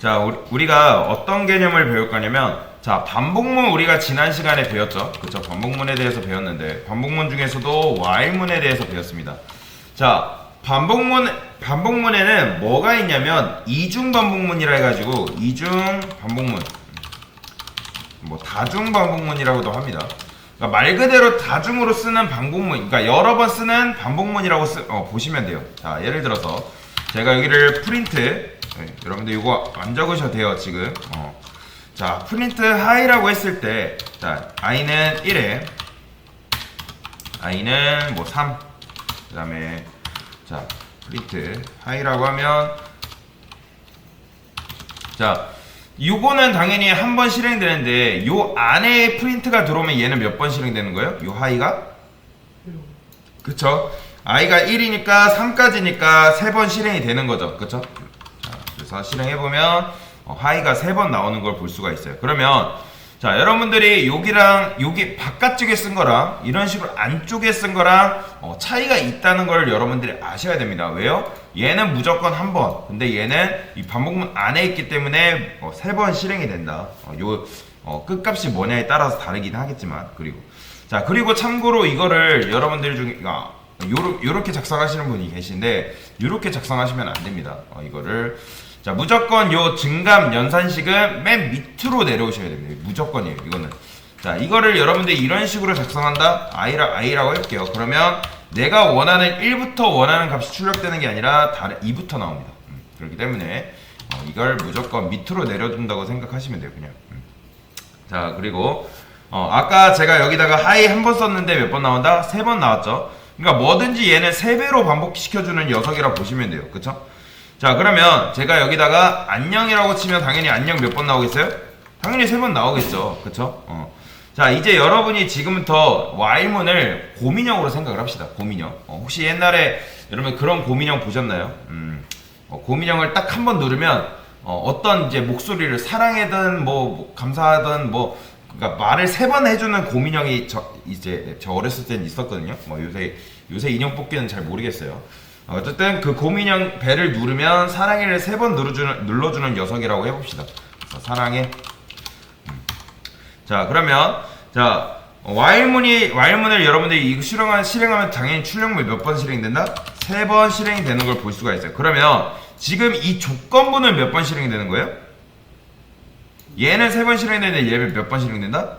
자, 우리가 어떤 개념을 배울 거냐면, 자, 반복문 우리가 지난 시간에 배웠죠. 그쵸? 반복문에 대해서 배웠는데, 반복문 중에서도 while문에 대해서 배웠습니다. 자, 반복문에는 뭐가 있냐면, 이중 반복문이라 해가지고, 이중 반복문. 뭐, 다중 반복문이라고도 합니다. 그러니까 말 그대로 다중으로 쓰는 반복문, 그러니까 여러 번 쓰는 반복문이라고 보시면 돼요. 자, 예를 들어서, 제가 여기를 프린트, 여러분들 이거 안 적으셔도 돼요, 지금. 자, 프린트 하이라고 했을 때, 자, i는 1에, i는 뭐 3, 그 다음에, 자, 프린트 하이라고 하면, 자, 요거는 당연히 한 번 실행되는데, 요 안에 프린트가 들어오면 얘는 몇 번 실행되는 거예요? 요 하이가? 그쵸? i가 1이니까 3까지니까 3번 실행이 되는 거죠. 그쵸? 자, 그래서 실행해보면 하이가 3번 나오는 걸 볼 수가 있어요. 그러면 자, 여러분들이 여기랑 여기 바깥쪽에 쓴 거랑 이런 식으로 안쪽에 쓴 거랑 차이가 있다는 걸 여러분들이 아셔야 됩니다. 왜요? 얘는 무조건 한 번, 근데 얘는 이 반복문 안에 있기 때문에 3번 실행이 된다. 끝값이 뭐냐에 따라서 다르긴 하겠지만. 그리고 참고로 이거를 여러분들 중에 요렇게 작성하시는 분이 계신데, 요렇게 작성하시면 안 됩니다. 이거를 자, 무조건 요 증감 연산식은 맨 밑으로 내려오셔야 됩니다. 무조건이에요, 이거는. 자, 이거를 여러분들이 이런 식으로 작성한다? i라고 할게요. 그러면 내가 원하는 1부터 원하는 값이 출력되는 게 아니라 다른 2부터 나옵니다. 그렇기 때문에 이걸 무조건 밑으로 내려둔다고 생각하시면 돼요, 그냥. 자, 그리고 아까 제가 여기다가 하이 한 번 썼는데 몇 번 나온다? 3번 나왔죠. 그러니까 뭐든지 얘는 3배로 반복시켜주는 녀석이라고 보시면 돼요. 그쵸? 자, 그러면 제가 여기다가 안녕이라고 치면 당연히 안녕 몇 번 나오겠어요? 당연히 3번 나오겠죠. 그쵸? 자, 이제 여러분이 지금부터 while문을 곰인형으로 생각을 합시다. 곰인형. 혹시 옛날에 여러분 그런 곰인형 보셨나요? 곰인형을 딱 한 번 누르면 어떤 이제 목소리를 사랑하든 뭐 감사하든 뭐, 그러니까 말을 3번 해주는 곰인형이 저 어렸을 때는 있었거든요. 뭐 요새 인형 뽑기는 잘 모르겠어요. 어쨌든 그 곰인형 배를 누르면 사랑해를 3번 눌러주는 녀석이라고 해봅시다. 그래서 사랑해. 자, 그러면 자, while문을 여러분들이 이거 실행하면 당연히 출력물 몇 번 실행된다? 3번 실행이 되는 걸 볼 수가 있어요. 그러면 지금 이 조건부는 몇 번 실행이 되는 거예요? 얘는 3번 실행되는데 얘는 몇 번 실행된다?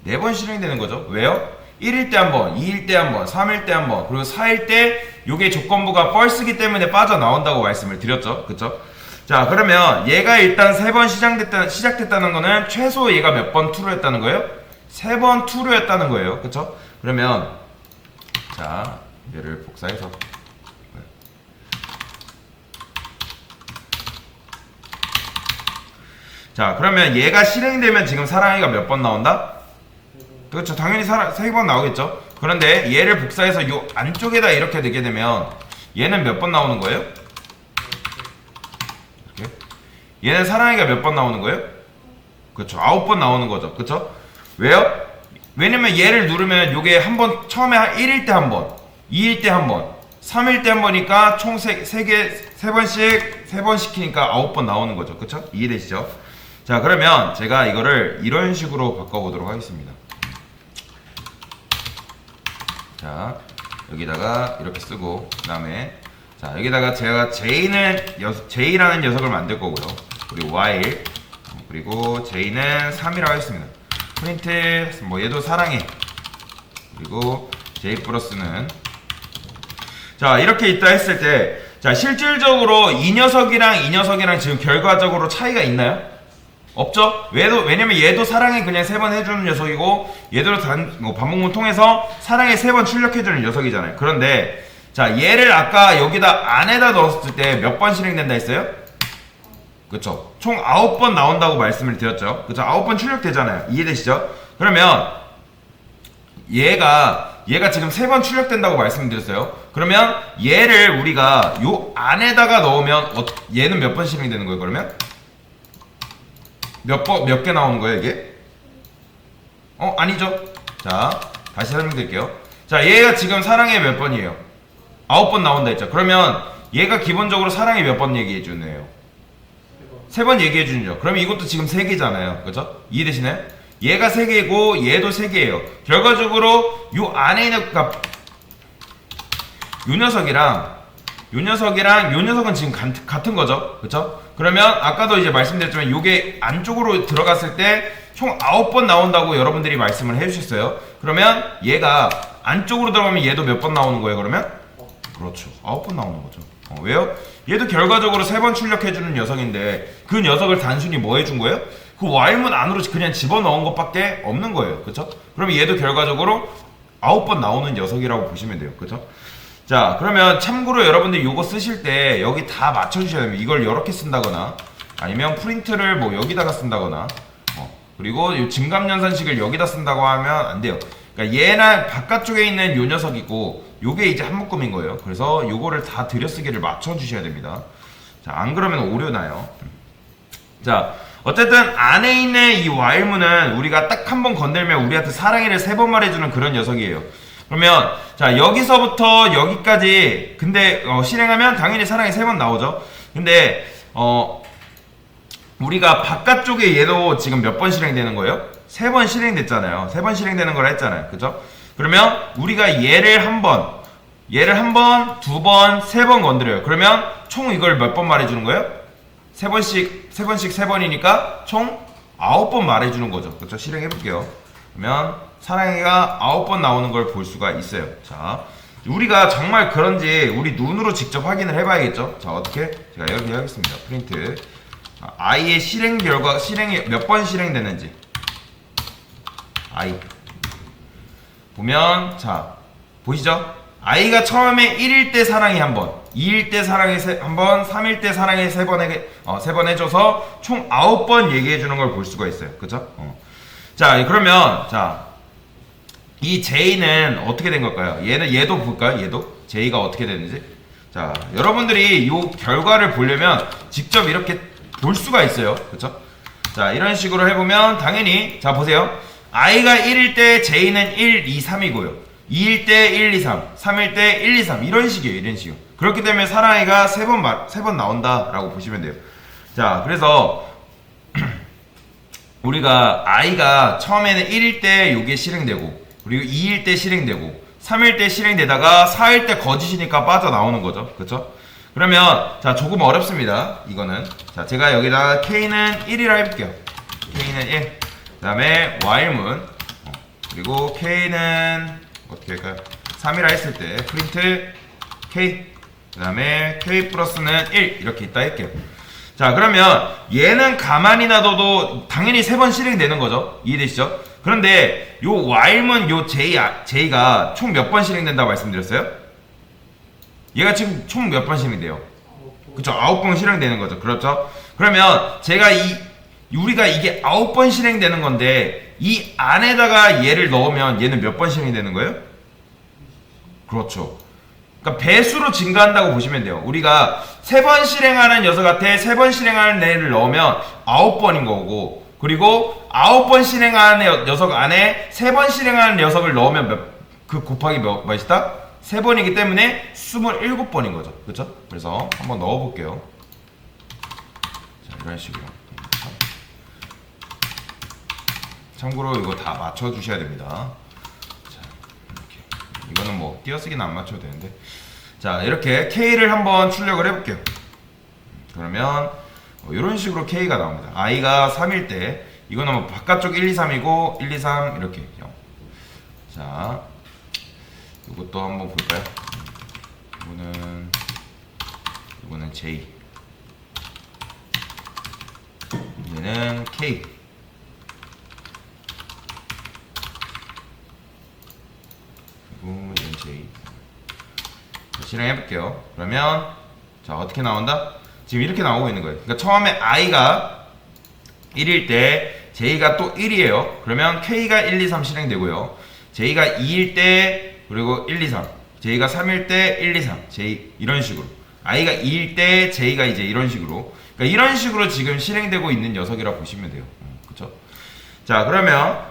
4번 실행되는 거죠. 왜요? 1일 때 한 번, 2일 때 한 번, 3일 때 한 번, 그리고 4일 때 요게 조건부가 펄스기 때문에 빠져나온다고 말씀을 드렸죠. 그쵸? 자, 그러면 얘가 일단 3번 시작됐다는 거는 최소 얘가 몇 번 투로 했다는 거예요? 3번 투로 했다는 거예요. 그쵸? 그러면 자, 얘를 복사해서 자, 그러면 얘가 실행되면 지금 사랑이가 몇 번 나온다? 그렇죠. 당연히 3번 나오겠죠. 그런데 얘를 복사해서 요 안쪽에다 이렇게 넣게 되면 얘는 몇 번 나오는 거예요? 이렇게. 얘는 사랑이가 몇 번 나오는 거예요? 그렇죠. 9번 나오는 거죠. 그렇죠? 왜요? 왜냐면 얘를 누르면 요게 한 번, 처음에 1일 때 한 번, 2일 때 한 번, 3일 때 한 번이니까 총 3번씩 3번 시키니까 9번 나오는 거죠. 그렇죠? 이해되시죠? 자, 그러면 제가 이거를 이런 식으로 바꿔보도록 하겠습니다. 자, 여기다가 이렇게 쓰고, 그 다음에 자, 여기다가 제가 J라는 녀석을 만들 거고요. 그리고 while, 그리고 J는 3이라고 하겠습니다. 프린트, 뭐 얘도 사랑해. 그리고 J 플러스는, 자, 이렇게 있다 했을 때, 자, 실질적으로 이 녀석이랑 지금 결과적으로 차이가 있나요? 없죠? 왜냐면 얘도 사랑해 그냥 3번 해주는 녀석이고, 얘도 반복문 통해서 사랑해 3번 출력해주는 녀석이잖아요. 그런데 자, 얘를 아까 여기다 안에다 넣었을 때 몇 번 실행된다 했어요? 그쵸? 총 9번 나온다고 말씀을 드렸죠. 그쵸? 9번 출력되잖아요. 이해되시죠? 그러면 얘가 지금 3번 출력된다고 말씀드렸어요. 그러면 얘를 우리가 요 안에다가 넣으면 얘는 몇 번 실행되는 거예요? 그러면 몇 개 나오는 거예요, 이게? 아니죠. 자, 다시 설명드릴게요. 자, 얘가 지금 사랑해 몇 번이에요? 9번 나온다 했죠. 그러면 얘가 기본적으로 사랑해 몇 번 얘기해 주네요? 세 번 얘기해 주죠. 그러면 이것도 지금 3개잖아요. 그죠? 이해되시나요? 얘가 3개고 얘도 3개예요. 결과적으로 요 안에 있는, 그러니까 요 녀석이랑 요 녀석은 지금 같은 거죠. 그쵸? 그러면 아까도 이제 말씀드렸지만 요게 안쪽으로 들어갔을 때 총 9번 나온다고 여러분들이 말씀을 해주셨어요. 그러면 얘가 안쪽으로 들어가면 얘도 몇 번 나오는 거예요, 그러면? 그렇죠. 9번 나오는 거죠. 왜요? 얘도 결과적으로 3번 출력해주는 녀석인데 그 녀석을 단순히 뭐 해준 거예요? 그 Y문 안으로 그냥 집어넣은 것밖에 없는 거예요. 그쵸? 그러면 얘도 결과적으로 9번 나오는 녀석이라고 보시면 돼요. 그쵸? 자, 그러면 참고로 여러분들 이거 쓰실 때 여기 다 맞춰주셔야 됩니다. 이걸 이렇게 쓴다거나 아니면 프린트를 뭐 여기다가 쓴다거나 그리고 이 증감연산식을 여기다 쓴다고 하면 안 돼요. 그러니까 얘는 바깥쪽에 있는 요 녀석이고 요게 이제 한 묶음인 거예요. 그래서 요거를 다 들여쓰기를 맞춰주셔야 됩니다. 자, 안 그러면 오류나요. 자, 어쨌든 안에 있는 이 while문은 우리가 딱 한 번 건들면 우리한테 사랑해를 3번 말해주는 그런 녀석이에요. 그러면 자, 여기서부터 여기까지 근데 실행하면 당연히 사랑이 3번 나오죠. 근데 우리가 바깥쪽에 얘도 지금 몇 번 실행되는 거예요? 3번 실행됐잖아요. 3번 실행되는 걸 했잖아요. 그죠? 그러면 우리가 얘를 한 번, 두 번, 3번 건드려요. 그러면 총 이걸 몇 번 말해주는 거예요? 3번씩 3번이니까 총 9번 말해주는 거죠. 그렇죠? 실행해볼게요. 그러면 사랑이가 9번 나오는 걸 볼 수가 있어요. 자, 우리가 정말 그런지 우리 눈으로 직접 확인을 해봐야겠죠. 자, 어떻게? 제가 여기 하겠습니다. 프린트. i의 실행이 몇 번 실행되는지. i. 보면, 자, 보시죠? i가 처음에 1일 때 사랑이 한 번, 2일 때 사랑이 한 번, 3일 때 사랑이 3번 해줘서 총 9번 얘기해주는 걸 볼 수가 있어요. 그죠? 자, 그러면, 자, 이 J는 어떻게 된 걸까요? 얘도 볼까요? 얘도? J가 어떻게 되는지? 자, 여러분들이 이 결과를 보려면 직접 이렇게 볼 수가 있어요. 그쵸? 자, 이런 식으로 해보면 당연히, 자, 보세요. i가 1일 때 J는 1, 2, 3이고요. 2일 때 1, 2, 3, 3일 때 1, 2, 3 이런 식이에요. 이런 식이요. 그렇기 때문에 사랑이가 3번 나온다라고 보시면 돼요. 자, 그래서 우리가 i가 처음에는 1일 때 요게 실행되고 그리고 2일 때 실행되고 3일 때 실행되다가 4일 때 거짓이니까 빠져나오는 거죠. 그쵸? 그러면 자, 조금 어렵습니다. 이거는. 자, 제가 여기다 K는 1이라 해볼게요. K는 1. 그 다음에 while문 그리고 K는 어떻게 할까요? 3이라 했을 때 프린트 K 그 다음에 K 플러스는 1 이렇게 있다 할게요. 자, 그러면 얘는 가만히 놔둬도 당연히 3번 실행되는 거죠. 이해되시죠? 그런데 요 while문 요 J가 총 몇 번 실행된다고 말씀드렸어요? 얘가 지금 총 몇 번 실행돼요? 그쵸? 9번 실행되는 거죠. 그렇죠? 그러면 제가 우리가 이게 9번 실행되는 건데 이 안에다가 얘를 넣으면 얘는 몇 번 실행되는 거예요? 그렇죠. 그러니까 배수로 증가한다고 보시면 돼요. 우리가 3번 실행하는 녀석한테 3번 실행하는 애를 넣으면 9번인 거고 그리고 9번 실행하는 녀석 안에 3번 실행하는 녀석을 넣으면 그 곱하기 몇이다? 3번이기 때문에 27번인 거죠. 그렇죠? 그래서 한번 넣어볼게요. 자, 이런 식으로. 참고로 이거 다 맞춰주셔야 됩니다. 자, 이렇게. 이거는 뭐 띄어쓰기는 안 맞춰도 되는데. 자, 이렇게 K를 한번 출력을 해볼게요. 그러면 이런 식으로 K가 나옵니다. i가 3일 때 이거는 뭐 바깥쪽 1, 2, 3이고 1, 2, 3 이렇게. 자, 이것도 한번 볼까요? 이거는 J, 얘는 K. 그리고 얘는 J. 자, 실행해볼게요. 그러면 자, 어떻게 나온다? 지금 이렇게 나오고 있는 거예요. 그러니까 처음에 i가 1일 때 J가 또 1이에요. 그러면 K가 1, 2, 3 실행되고요. J가 2일 때 그리고 1, 2, 3 J가 3일 때 1, 2, 3 J 이런 식으로 i가 2일 때 J가 이제 이런 식으로 그러니까 이런 식으로 지금 실행되고 있는 녀석이라고 보시면 돼요. 그쵸? 자, 그러면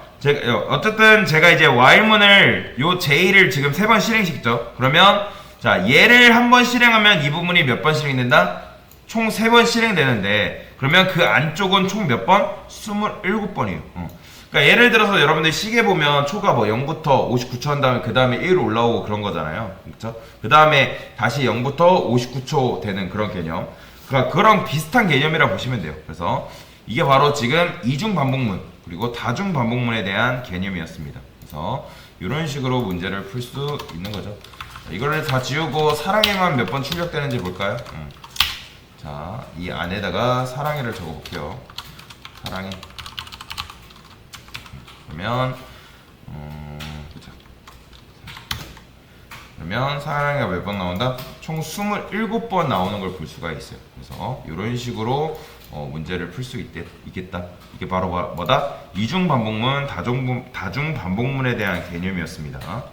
어쨌든 제가 이제 while문을 요 J를 지금 3번 실행시켰죠. 그러면 자, 얘를 한 번 실행하면 이 부분이 몇 번 실행된다? 총 3번 실행되는데 그러면 그 안쪽은 총 몇 번? 27번이에요. 그러니까 예를 들어서 여러분들 시계 보면 초가 뭐 0부터 59초 한 다음에 그 다음에 1 올라오고 그런 거잖아요. 그렇죠? 그 다음에 다시 0부터 59초 되는 그런 개념. 그러니까 그런 비슷한 개념이라 보시면 돼요. 그래서 이게 바로 지금 이중 반복문 그리고 다중 반복문에 대한 개념이었습니다. 그래서 이런 식으로 문제를 풀 수 있는 거죠. 이거를 다 지우고 사랑해만 몇 번 출력되는지 볼까요? 자, 이 안에다가 사랑해를 적어볼게요. 사랑해. 그러면 그죠. 그러면 사랑해가 몇 번 나온다? 총 27번 나오는 걸 볼 수가 있어요. 그래서 이런 식으로 문제를 풀 수 있겠다. 이게 바로 뭐다? 이중 반복문, 다중 반복문에 대한 개념이었습니다.